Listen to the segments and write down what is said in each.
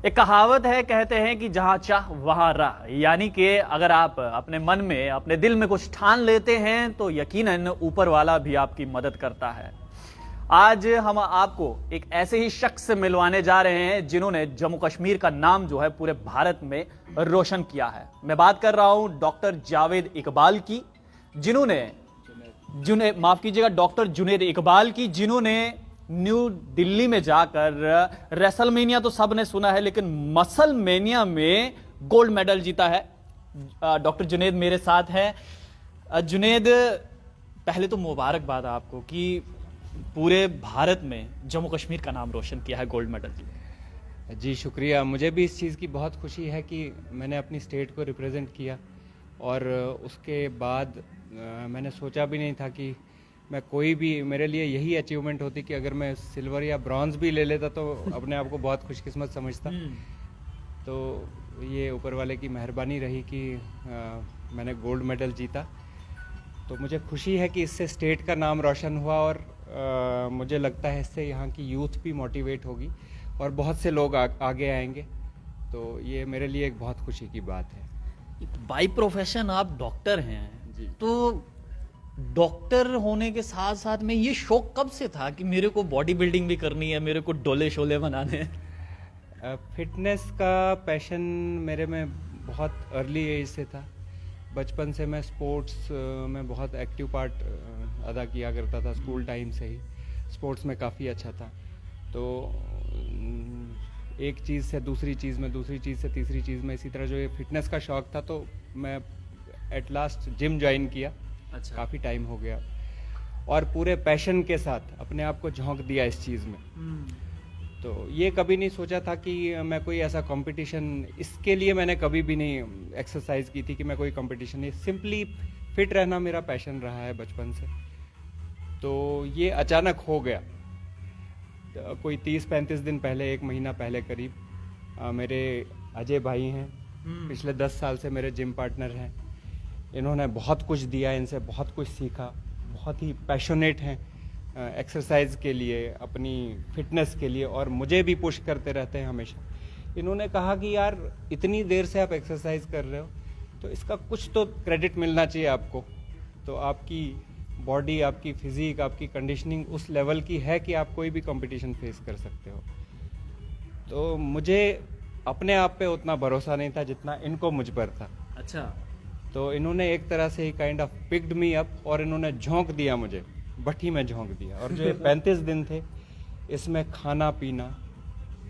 एक कहावत है, कहते हैं कि जहां चाह वहां राह। यानी कि अगर आप अपने मन में, अपने दिल में कुछ ठान लेते हैं तो यकीनन ऊपर वाला भी आपकी मदद करता है। आज हम आपको एक ऐसे ही शख्स से मिलवाने जा रहे हैं जिन्होंने जम्मू कश्मीर का नाम जो है पूरे भारत में रोशन किया है। मैं बात कर रहा हूं डॉक्टर जावेद इकबाल की, जिन्होंने माफ कीजिएगा, डॉक्टर जुनैद इकबाल की, जिन्होंने न्यू दिल्ली में जाकर रेसलमेनिया तो सबने सुना है, लेकिन मसलमेनिया में गोल्ड मेडल जीता है। डॉक्टर जुनैद मेरे साथ है। जुनैद, पहले तो मुबारकबाद आपको कि पूरे भारत में जम्मू कश्मीर का नाम रोशन किया है गोल्ड मेडल की। जी शुक्रिया। मुझे भी इस चीज़ की बहुत खुशी है कि मैंने अपनी स्टेट को रिप्रेजेंट किया, और उसके बाद मैंने सोचा भी नहीं था कि मैं कोई भी, मेरे लिए यही अचीवमेंट होती कि अगर मैं सिल्वर या ब्रॉन्ज भी ले लेता तो अपने आप को बहुत खुशकिस्मत समझता। तो ये ऊपर वाले की मेहरबानी रही कि मैंने गोल्ड मेडल जीता। तो मुझे खुशी है कि इससे स्टेट का नाम रोशन हुआ, और मुझे लगता है इससे यहाँ की यूथ भी मोटिवेट होगी और बहुत से लोग आगे आएंगे। तो ये मेरे लिए एक बहुत खुशी की बात है। बाय प्रोफेशन आप डॉक्टर हैं जी। तो डॉक्टर होने के साथ साथ में ये शौक कब से था कि मेरे को बॉडी बिल्डिंग भी करनी है, मेरे को डोले शोले बनाने हैं? फिटनेस का पैशन मेरे में बहुत अर्ली एज से था। बचपन से मैं स्पोर्ट्स में बहुत एक्टिव पार्ट अदा किया करता था। स्कूल टाइम से ही स्पोर्ट्स में काफ़ी अच्छा था। तो एक चीज़ से दूसरी चीज़ में, दूसरी चीज़ से तीसरी चीज़ में, इसी तरह जो ये फिटनेस का शौक़ था, तो मैं एट लास्ट जिम ज्वाइन किया। अच्छा। काफ़ी टाइम हो गया, और पूरे पैशन के साथ अपने आप को झोंक दिया इस चीज़ में। तो ये कभी नहीं सोचा था कि मैं कोई ऐसा कंपटीशन, इसके लिए मैंने कभी भी नहीं एक्सरसाइज की थी कि मैं कोई कंपटीशन नहीं, सिंपली फिट रहना मेरा पैशन रहा है बचपन से। तो ये अचानक हो गया। कोई 30-35 दिन पहले, एक महीना पहले करीब, मेरे अजय भाई हैं, पिछले 10 साल से मेरे जिम पार्टनर हैं। इन्होंने बहुत कुछ दिया, इनसे बहुत कुछ सीखा। बहुत ही पैशनेट हैं एक्सरसाइज के लिए, अपनी फिटनेस के लिए, और मुझे भी पुश करते रहते हैं हमेशा। इन्होंने कहा कि यार इतनी देर से आप एक्सरसाइज कर रहे हो तो इसका कुछ तो क्रेडिट मिलना चाहिए आपको। तो आपकी बॉडी, आपकी फिजिक, आपकी कंडीशनिंग उस लेवल की है कि आप कोई भी कंपटीशन फेस कर सकते हो। तो मुझे अपने आप पे उतना भरोसा नहीं था जितना इनको मुझ पर था। अच्छा। तो इन्होंने एक तरह से ही kind of picked me up, और इन्होंने झोंक दिया मुझे, भट्टी में झोंक दिया। और जो ये 35 दिन थे, इसमें खाना पीना,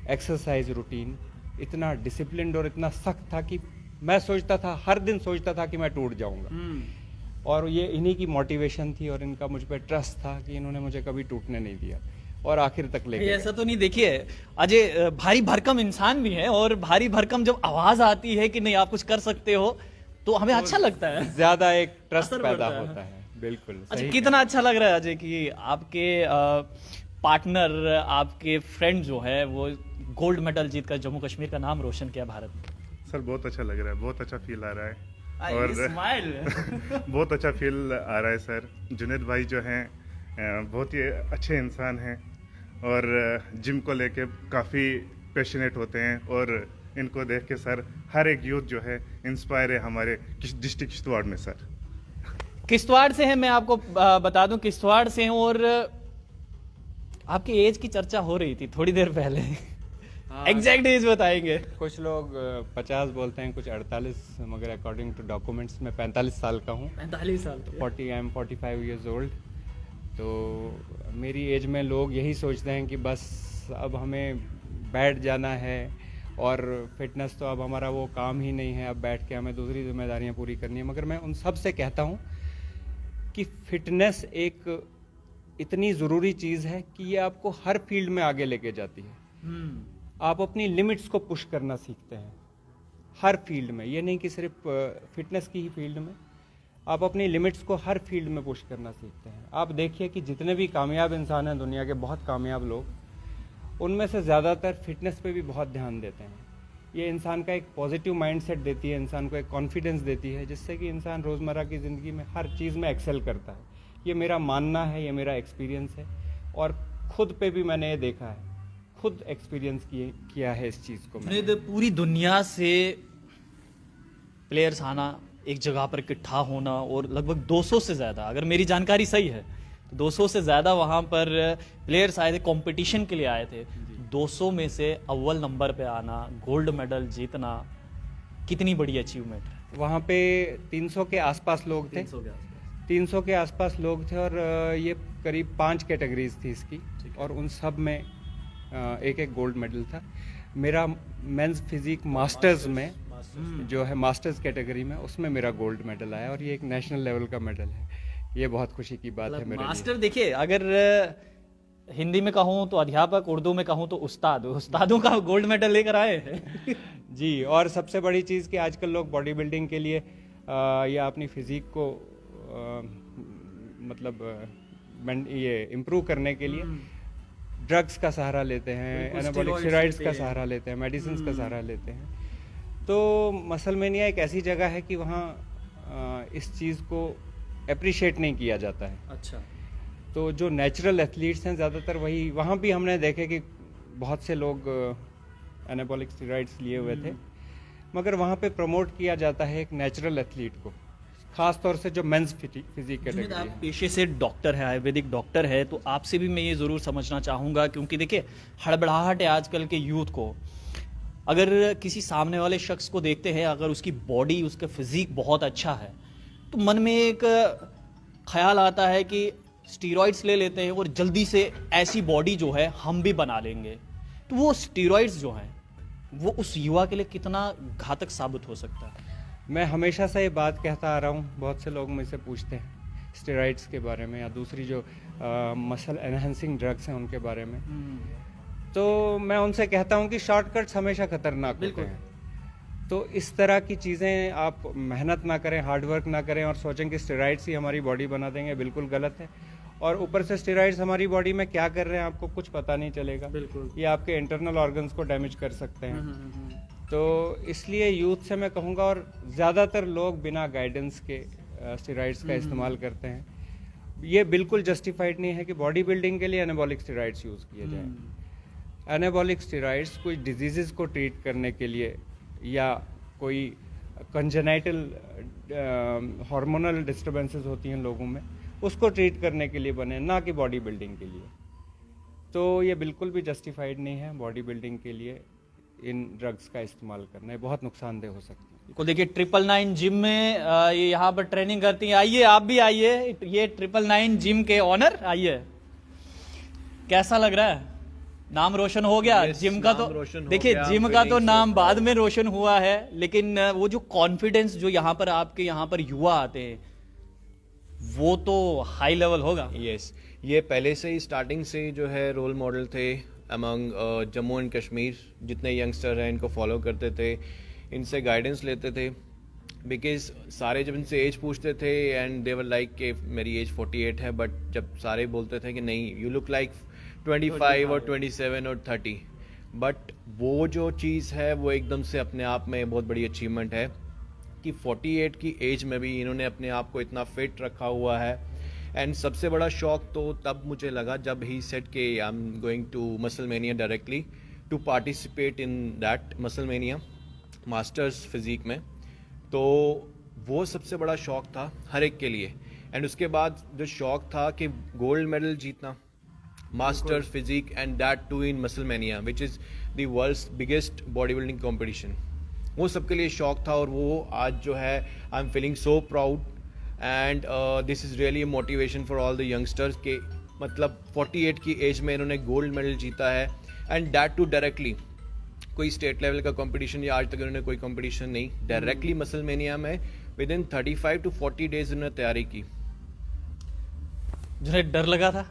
एक्सरसाइज रूटीन इतना डिसिप्लिन्ड और इतना सख्त था कि मैं सोचता था, हर दिन सोचता था कि मैं टूट जाऊंगा। और ये इन्हीं की मोटिवेशन थी और इनका मुझ पर ट्रस्ट था कि इन्होंने मुझे कभी टूटने नहीं दिया, और आखिर तक लेके ऐसा तो नहीं। देखिए अजय भारी भरकम इंसान भी है, और भारी भरकम जब आवाज आती है कि नहीं आप कुछ कर सकते हो तो हमें अच्छा लगता है, ज्यादा एक ट्रस्ट असर पैदा बढ़ता है। होता है। बिल्कुल अच्छा, सही कितना अच्छा लग रहा है अजय कि आपके पार्टनर, आपके फ्रेंड जो है वो गोल्ड मेडल जीत कर जम्मू कश्मीर का नाम रोशन किया भारत में। सर बहुत अच्छा लग रहा है, बहुत अच्छा फील आ रहा है, और और स्माइल बहुत अच्छा फील आ रहा है सर। जुनैद भाई जो हैं बहुत ही अच्छे इंसान हैं, और जिम को लेके काफ़ी पैशनेट होते हैं, और इनको देख के सर हर एक यूथ जो है इंस्पायर है हमारे डिस्ट्रिक्ट किश्तवाड़ में। सर किश्तवाड़ से हैं, मैं आपको बता दूं किश्तवाड़ से हैं, और आपकी एज की चर्चा हो रही थी थोड़ी देर पहले। एग्जैक्ट एज बताएंगे? कुछ लोग 50 बोलते हैं, कुछ 48, मगर अकॉर्डिंग टू डॉक्यूमेंट्स मैं 45 साल का हूँ। 45 साल। 40, आई एम 45 ईयर्स ओल्ड। तो मेरी एज में लोग यही सोचते हैं कि बस अब हमें बैठ जाना है, और फिटनेस तो अब हमारा वो काम ही नहीं है, अब बैठ के हमें दूसरी जिम्मेदारियां पूरी करनी है। मगर मैं उन सब से कहता हूँ कि फिटनेस एक इतनी ज़रूरी चीज़ है कि ये आपको हर फील्ड में आगे लेके जाती है। आप अपनी लिमिट्स को पुश करना सीखते हैं हर फील्ड में, ये नहीं कि सिर्फ फिटनेस की ही फील्ड में। आप अपनी लिमिट्स को हर फील्ड में पुश करना सीखते हैं। आप देखिए कि जितने भी कामयाब इंसान हैं दुनिया के, बहुत कामयाब लोग, उनमें से ज़्यादातर फिटनेस पे भी बहुत ध्यान देते हैं। ये इंसान का एक पॉजिटिव माइंडसेट देती है, इंसान को एक कॉन्फिडेंस देती है, जिससे कि इंसान रोज़मर्रा की ज़िंदगी में हर चीज़ में एक्सेल करता है। ये मेरा मानना है, ये मेरा एक्सपीरियंस है, और खुद पे भी मैंने ये देखा है। खुद एक्सपीरियंस किया है इस चीज़ को मैंने। जुनैद, पूरी दुनिया से प्लेयर्स आना, एक जगह पर इकट्ठा होना, और लगभग 200 से ज़्यादा, अगर मेरी जानकारी सही है तो 200 से ज़्यादा वहाँ पर प्लेयर्स आए थे, कंपटीशन के लिए आए थे। 200 में से अव्वल नंबर पे आना, गोल्ड मेडल जीतना, कितनी बड़ी अचीवमेंट है। वहाँ पे 300 के आसपास लोग थे, 300 के आसपास लोग थे, और ये करीब 5 कैटेगरीज थी इसकी, और उन सब में एक एक गोल्ड मेडल था। मेरा मेंस फिजिक मास्टर्स में जो है मास्टर्स कैटेगरी में, उसमें मेरा गोल्ड मेडल आया, और ये एक नेशनल लेवल का मेडल है। ये बहुत खुशी की बात है मेरे लिए। मास्टर देखिए, अगर हिंदी में कहूँ तो अध्यापक, उर्दू में कहूँ तो उस्ताद, उस्तादों का गोल्ड मेडल लेकर आए हैं। जी, और सबसे बड़ी चीज़ कि आजकल लोग बॉडी बिल्डिंग के लिए या अपनी फिजिक को ये इम्प्रूव करने के लिए ड्रग्स का सहारा लेते हैं, एनाबॉलिक स्टेरॉइड्स का सहारा लेते हैं, मेडिसिन का सहारा लेते हैं। तो मसलमेनिया एक ऐसी जगह है कि वहाँ इस चीज़ को अप्रिशिएट नहीं किया जाता है। अच्छा, तो जो नेचुरल एथलीट्स हैं ज़्यादातर वही, वहाँ भी हमने देखे कि बहुत से लोग एनाबॉलिक स्टेरॉइड्स लिए हुए थे, मगर वहाँ पे प्रमोट किया जाता है एक नेचुरल एथलीट को, खास तौर से जो मेंस फिजिक कैटेगरी आप है। पेशे से डॉक्टर है, आयुर्वेदिक डॉक्टर है, तो आपसे भी मैं ये ज़रूर समझना चाहूँगा, क्योंकि देखिए हड़बड़ाहट है आजकल के यूथ को। अगर किसी सामने वाले शख्स को देखते हैं, अगर उसकी बॉडी, उसका फिजिक बहुत अच्छा है, तो मन में एक ख्याल आता है कि स्टीरॉइड्स ले लेते हैं और जल्दी से ऐसी बॉडी जो है हम भी बना लेंगे। तो वो स्टीरॉइड्स जो हैं वो उस युवा के लिए कितना घातक साबित हो सकता है। मैं हमेशा से ये बात कहता आ रहा हूँ, बहुत से लोग मुझसे पूछते हैं स्टेरॉइड्स के बारे में या दूसरी जो मसल एनहेंसिंग ड्रग्स हैं उनके बारे में, तो मैं उनसे कहता हूँ कि शॉर्टकट्स हमेशा खतरनाक होते हैं। तो इस तरह की चीज़ें आप मेहनत ना करें, हार्डवर्क ना करें और सोचें कि स्टेरॉइड्स ही हमारी बॉडी बना देंगे, बिल्कुल गलत है। और ऊपर से स्टेरॉइड्स हमारी बॉडी में क्या कर रहे हैं आपको कुछ पता नहीं चलेगा, ये आपके इंटरनल ऑर्गन्स को डैमेज कर सकते हैं। तो इसलिए यूथ से मैं कहूँगा, और ज़्यादातर लोग बिना गाइडेंस के स्टेरॉइड्स का इस्तेमाल करते हैं। ये बिल्कुल जस्टिफाइड नहीं है कि बॉडी बिल्डिंग के लिए एनाबॉलिक स्टेरॉइड्स यूज़ किए जाए। एनाबॉलिक स्टेरॉइड्स कोई डिजीज़ को ट्रीट करने के लिए या कोई कंजेनाइटल हार्मोनल डिस्टर्बेंसेस होती हैं लोगों में, उसको ट्रीट करने के लिए बने, ना कि बॉडी बिल्डिंग के लिए। तो ये बिल्कुल भी जस्टिफाइड नहीं है बॉडी बिल्डिंग के लिए इन ड्रग्स का इस्तेमाल करना, है बहुत नुकसानदेह हो सकता है। को देखिए 999 जिम में ये यहाँ पर ट्रेनिंग करती हैं, आइए आप भी आइए, ये 999 जिम के ऑनर आइए। कैसा लग रहा है? नाम रोशन हो गया जिम का। तो देखिए जिम का तो नाम बाद में रोशन हुआ है, लेकिन वो जो कॉन्फिडेंस जो यहाँ पर आपके यहाँ पर युवा आते हैं वो तो हाई लेवल होगा। यस, ये पहले से ही स्टार्टिंग से जो है रोल मॉडल थे अमंग जम्मू एंड कश्मीर। जितने यंगस्टर हैं इनको फॉलो करते थे, इनसे गाइडेंस लेते थे, बिकॉज सारे जब इनसे एज पूछते थे एंड दे वर लाइक कि मेरी एज 48 है, बट जब सारे बोलते थे कि नहीं यू लुक लाइक 25 और 27 और 30, बट वो जो चीज़ है वो एकदम से अपने आप में बहुत बड़ी अचीवमेंट है कि 48 की एज में भी इन्होंने अपने आप को इतना फिट रखा हुआ है। एंड सबसे बड़ा शौक तो तब मुझे लगा जब ही सेड कि I am going to Musclemania directly to participate in that Musclemania masters physique में। तो वो सबसे बड़ा शौक था हर एक के लिए। एंड उसके बाद जो शौक था कि गोल्ड मेडल जीतना masters physique and that too in Musclemania which is the world's biggest body building competition, वो सबके लिए शौक था। और वो आज जो है I am feeling so proud and this is really a motivation for all the youngsters के मतलब 48 की एज में इन्होंने गोल्ड मेडल जीता है एंड दैट टू डायरेक्टली। कोई स्टेट लेवल का कंपटीशन या आज तक इन्होंने कोई कंपटीशन नहीं, डायरेक्टली मसलमेनिया में विद इन 35 to 40 डेज इन्होंने तैयारी की। जिन्हें डर लगा था?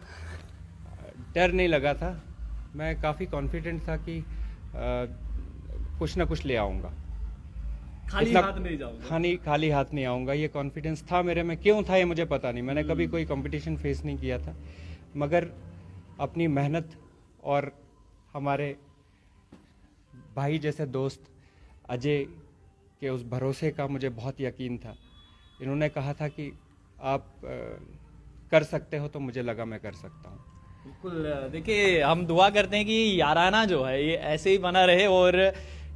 डर नहीं लगा था, मैं काफ़ी कॉन्फिडेंट था कि कुछ ना कुछ ले आऊँगा, खाली हाथ नहीं जाऊंगा, खाली हाथ नहीं आऊँगा। ये कॉन्फिडेंस था मेरे में, क्यों था ये मुझे पता नहीं, मैंने कभी कोई कंपटीशन फेस नहीं किया था, मगर अपनी मेहनत और हमारे भाई जैसे दोस्त अजय के उस भरोसे का मुझे बहुत यकीन था। इन्होंने कहा था कि आप कर सकते हो, तो मुझे लगा मैं कर सकता हूँ। बिल्कुल, देखिए हम दुआ करते हैं कि याराना जो है ये ऐसे ही बना रहे, और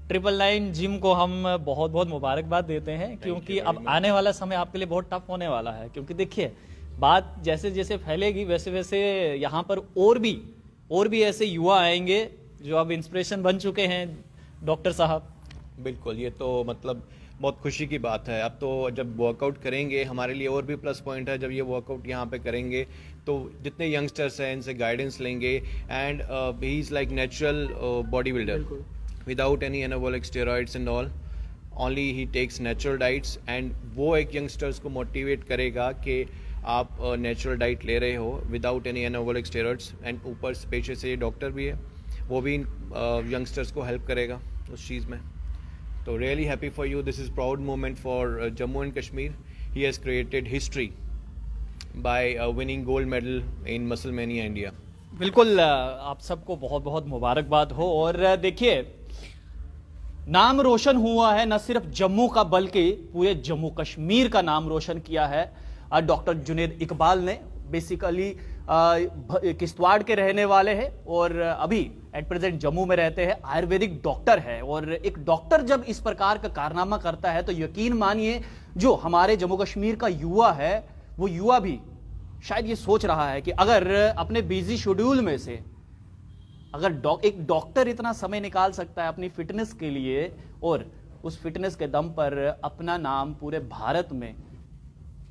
999 जिम को हम बहुत बहुत मुबारकबाद देते हैं, क्योंकि अब आने वाला समय आपके लिए बहुत टफ होने वाला है। क्योंकि देखिए बात जैसे जैसे फैलेगी वैसे वैसे यहाँ पर और भी ऐसे युवा आएंगे जो अब इंस्पिरेशन बन चुके हैं डॉक्टर साहब। बिल्कुल, ये तो मतलब बहुत खुशी की बात है। अब तो जब वर्कआउट करेंगे हमारे लिए और भी प्लस पॉइंट है, जब ये वर्कआउट यहाँ पे करेंगे तो जितने यंगस्टर्स हैं इनसे गाइडेंस लेंगे, and he is like natural body builder without any anabolic steroids and all, only he takes natural diets, and वो एक यंगस्टर्स को मोटिवेट करेगा कि आप नेचुरल डाइट ले रहे हो without any anabolic steroids, and ऊपर पेशे से डॉक्टर भी है, वो भी यंगस्टर्स को हेल्प करेगा उस चीज़ में। So really happy for you. This is proud moment for Jammu and Kashmir. He has created history by winning gold medal in Musclemania India. बिल्कुल, आप सबको बहुत बहुत मुबारकबाद हो। और देखिए नाम रोशन हुआ है न सिर्फ जम्मू का बल्कि पूरे जम्मू कश्मीर का नाम रोशन किया है डॉक्टर जुनैद इकबाल ने। बेसिकली किश्तवाड़ के रहने वाले हैं और अभी एट प्रेजेंट जम्मू में रहते हैं, आयुर्वेदिक डॉक्टर है। और एक डॉक्टर जब इस प्रकार का कारनामा करता है तो यकीन मानिए जो हमारे जम्मू कश्मीर का युवा है वो युवा भी शायद ये सोच रहा है कि अगर अपने बिजी शेड्यूल में से अगर एक डॉक्टर इतना समय निकाल सकता है अपनी फिटनेस के लिए और उस फिटनेस के दम पर अपना नाम पूरे भारत में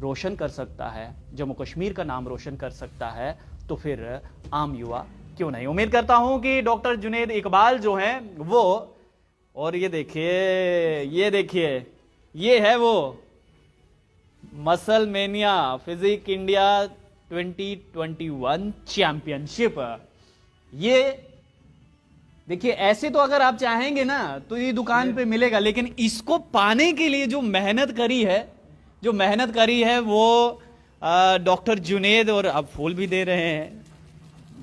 रोशन कर सकता है, जम्मू कश्मीर का नाम रोशन कर सकता है, तो फिर आम युवा क्यों नहीं। उम्मीद करता हूं कि डॉक्टर जुनैद इकबाल जो हैं वो, और ये देखिए ये है वो Muscle Mania Physique India 2021 championship. ये देखिए ऐसे तो अगर आप चाहेंगे ना तो ये दुकान पे मिलेगा, लेकिन इसको पाने के लिए जो मेहनत करी है वो डॉक्टर जुनैद, और अब फूल भी दे रहे हैं।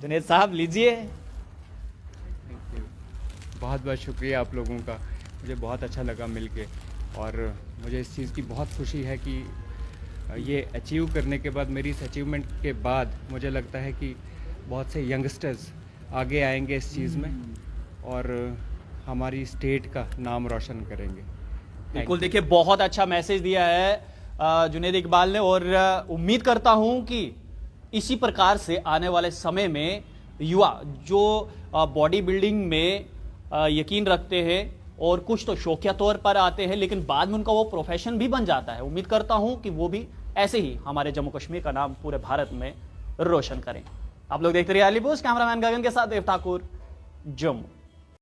जुनैद साहब लीजिए। बहुत बहुत शुक्रिया आप लोगों का, मुझे बहुत अच्छा लगा मिलके, और मुझे इस चीज़ की बहुत खुशी है कि ये अचीव करने के बाद, मेरी इस अचीवमेंट के बाद मुझे लगता है कि बहुत से यंगस्टर्स आगे आएंगे इस चीज़ में और हमारी स्टेट का नाम रोशन करेंगे। बिल्कुल, देखिए बहुत अच्छा मैसेज दिया है जुनैद इकबाल ने, और उम्मीद करता हूं कि इसी प्रकार से आने वाले समय में युवा जो बॉडी बिल्डिंग में यकीन रखते हैं और कुछ तो शौकिया तौर पर आते हैं लेकिन बाद में उनका वो प्रोफेशन भी बन जाता है, उम्मीद करता हूं कि वो भी ऐसे ही हमारे जम्मू कश्मीर का नाम पूरे भारत में रोशन करें। आप लोग देखते रहिए आली पोस्ट, कैमरामैन गगन के साथ देव ठाकुर, जम्मू।